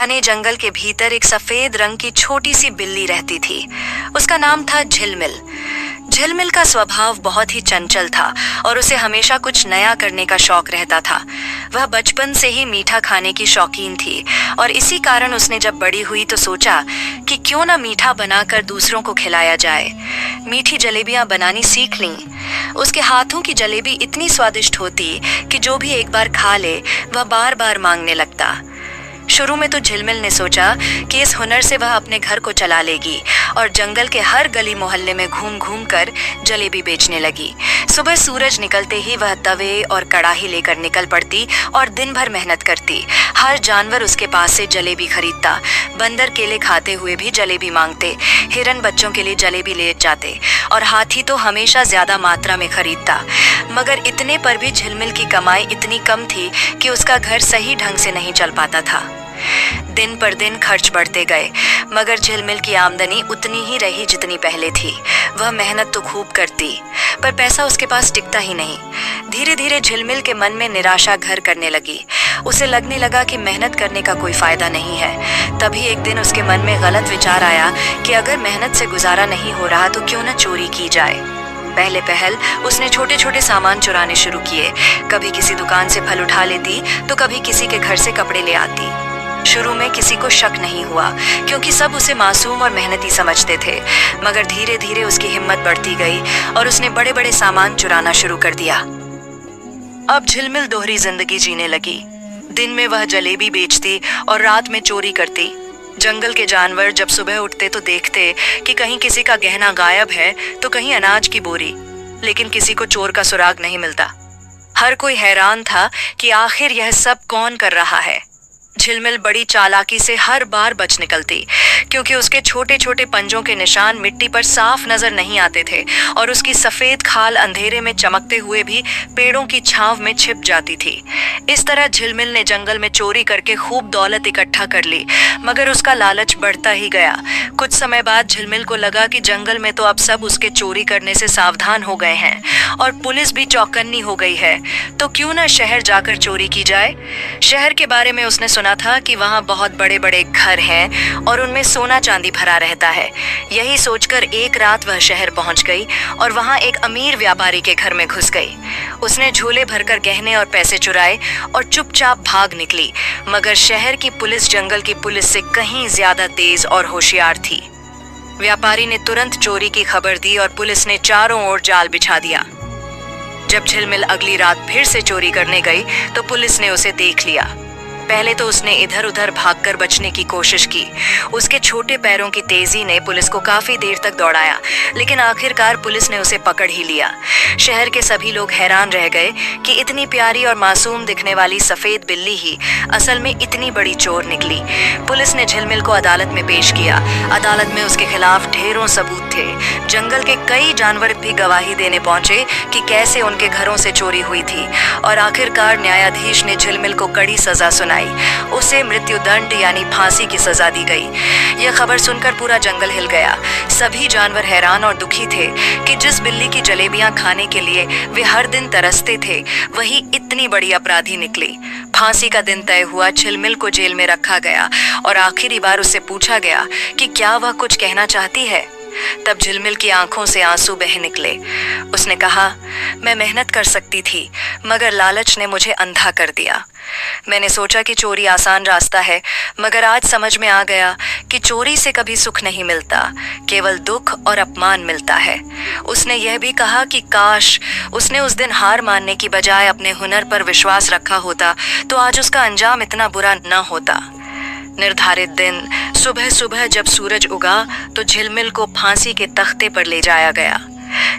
घने जंगल के भीतर एक सफेद रंग की छोटी सी बिल्ली रहती थी। उसका नाम था झिलमिल। झिलमिल का स्वभाव बहुत ही चंचल था और उसे हमेशा कुछ नया करने का शौक रहता था। वह बचपन से ही मीठा खाने की शौकीन थी और इसी कारण उसने जब बड़ी हुई तो सोचा कि क्यों ना मीठा बनाकर दूसरों को खिलाया जाए। मीठी जलेबियां बनानी सीख लीं। उसके हाथों की जलेबी इतनी स्वादिष्ट होती कि जो भी एक बार खा ले वह बार बार मांगने लगता। शुरू में तो झिलमिल ने सोचा कि इस हुनर से वह अपने घर को चला लेगी और जंगल के हर गली मोहल्ले में घूम घूम कर जलेबी बेचने लगी। सुबह सूरज निकलते ही वह तवे और कड़ाही लेकर निकल पड़ती और दिन भर मेहनत करती। हर जानवर उसके पास से जलेबी खरीदता। बंदर केले खाते हुए भी जलेबी मांगते, हिरन बच्चों के लिए जलेबी ले जाते और हाथी तो हमेशा ज्यादा मात्रा में खरीदता। मगर इतने पर भी झिलमिल की कमाई इतनी कम थी कि उसका घर सही ढंग से नहीं चल पाता था। दिन पर दिन खर्च बढ़ते गए मगर झिलमिल की आमदनी उतनी ही रही जितनी पहले थी। वह मेहनत तो खूब करती पर पैसा उसके पास टिकता ही नहीं। धीरे धीरे झिलमिल के मन में निराशा घर करने लगी। उसे लगने लगा कि मेहनत करने का कोई फायदा नहीं है। तभी एक दिन उसके मन में गलत विचार आया कि अगर मेहनत से गुजारा नहीं हो रहा तो क्यों न चोरी की जाए। पहले पहल उसने छोटे छोटे सामान चुराने शुरू किए। कभी किसी दुकान से फल उठा लेती तो कभी किसी के घर से कपड़े ले आती। शुरू में किसी को शक नहीं हुआ क्योंकि सब उसे मासूम और मेहनती समझते थे। मगर धीरे धीरे उसकी हिम्मत बढ़ती गई और उसने बड़े बड़े सामान चुराना शुरू कर दिया। अब झिलमिल दोहरी जिंदगी जीने लगी। दिन में वह जलेबी बेचती और रात में चोरी करती। जंगल के जानवर जब सुबह उठते तो देखते कि कहीं किसी का गहना गायब है तो कहीं अनाज की बोरी, लेकिन किसी को चोर का सुराग नहीं मिलता। हर कोई हैरान था कि आखिर यह सब कौन कर रहा है। झिलमिल बड़ी चालाकी से हर बार बच निकलती क्योंकि उसके छोटे छोटे पंजों के निशान मिट्टी पर साफ नजर नहीं आते थे और उसकी सफेद खाल अंधेरे में चमकते हुए भी पेड़ों की छांव में छिप जाती थी। इस तरह झिलमिल ने जंगल में चोरी करके खूब दौलत इकट्ठा कर ली मगर उसका लालच बढ़ता ही गया। कुछ समय बाद झिलमिल को लगा कि जंगल में तो अब सब उसके चोरी करने से सावधान हो गए हैं और पुलिस भी चौकन्नी हो गई है, तो क्यों ना शहर जाकर चोरी की जाए। शहर के बारे में उसने सुना था कि वहां बहुत बड़े बड़े घर हैं और उनमें सोना चांदी भरा रहता है। यही सोचकर एक रात वह शहर पहुंच गई और वहां एक अमीर व्यापारी के घर में घुस गई। उसने झोले भरकर गहने और पैसे चुराए और चुपचाप भाग निकली। मगर शहर की पुलिस जंगल की पुलिस से कहीं ज्यादा तेज और होशियार थी। व्यापारी ने तुरंत चोरी की खबर दी और पुलिस ने चारों ओर जाल बिछा दिया। जब झिलमिल अगली रात फिर से चोरी करने गई तो पुलिस ने उसे देख लिया। पहले तो उसने इधर उधर भागकर बचने की कोशिश की। उसके छोटे पैरों की तेजी ने पुलिस को काफी देर तक दौड़ाया, लेकिन आखिरकार पुलिस ने उसे पकड़ ही लिया। शहर के सभी लोग हैरान रह गए कि इतनी प्यारी और मासूम दिखने वाली सफेद बिल्ली ही असल में इतनी बड़ी चोर निकली। पुलिस ने झिलमिल को अदालत में पेश किया। अदालत में उसके खिलाफ ढेरों सबूत थे। जंगल के कई जानवर भी गवाही देने पहुंचे कि कैसे उनके घरों से चोरी हुई थी और आखिरकार न्यायाधीश ने झिलमिल को कड़ी सजा सुनाई। उसे मृत्युदंड यानी फांसी की सजा दी गई। यह खबर सुनकर पूरा जंगल हिल गया। सभी जानवर हैरान और दुखी थे कि जिस बिल्ली की जलेबियां खाने के लिए वे हर दिन तरसते थे वही इतनी बड़ी अपराधी निकली। फांसी का दिन तय हुआ। झिलमिल को जेल में रखा गया और आखिरी बार उससे पूछा गया कि क्या वह कुछ कहना चाहती है। तब झिलमिल की आंखों से आंसू बह निकले। उसने कहा, मैं मेहनत कर सकती थी मगर लालच ने मुझे अंधा कर दिया। मैंने सोचा कि चोरी आसान रास्ता है मगर आज समझ में आ गया कि चोरी से कभी सुख नहीं मिलता, केवल दुख और अपमान मिलता है। उसने यह भी कहा कि काश उसने उस दिन हार मानने की बजाय अपने हुनर पर विश्वास रखा होता तो आज उसका अंजाम इतना बुरा न होता। निर्धारित दिन सुबह सुबह जब सूरज उगा तो झिलमिल को फांसी के तख्ते पर ले जाया गया।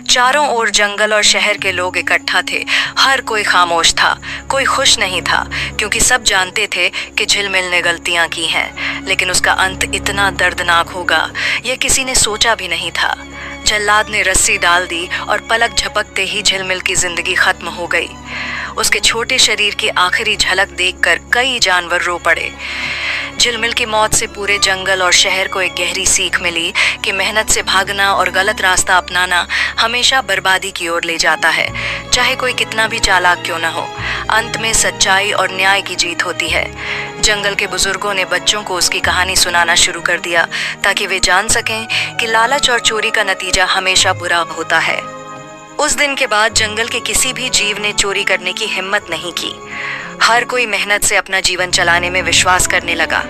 चारों ओर जंगल और शहर के लोग इकट्ठा थे। हर कोई खामोश था, कोई खुश नहीं था क्योंकि सब जानते थे कि झिलमिल ने गलतियां की हैं, लेकिन उसका अंत इतना दर्दनाक होगा यह किसी ने सोचा भी नहीं था। जल्लाद ने रस्सी डाल दी और पलक झपकते ही झिलमिल की जिंदगी खत्म हो गई। उसके छोटे शरीर की आखिरी झलक देखकर कई जानवर रो पड़े। झिलमिल की मौत से पूरे जंगल और शहर को एक गहरी सीख मिली कि मेहनत से भागना और गलत रास्ता अपनाना हमेशा बर्बादी की ओर ले जाता है, चाहे कोई कितना भी चालाक क्यों न हो। अंत में सच्चाई और न्याय की जीत होती है। जंगल के बुजुर्गों ने बच्चों को उसकी कहानी सुनाना शुरू कर दिया ताकि वे जान सकें कि लालच और चोरी का नतीजा हमेशा बुरा होता है। उस दिन के बाद जंगल के किसी भी जीव ने चोरी करने की हिम्मत नहीं की। हर कोई मेहनत से अपना जीवन चलाने में विश्वास करने लगा।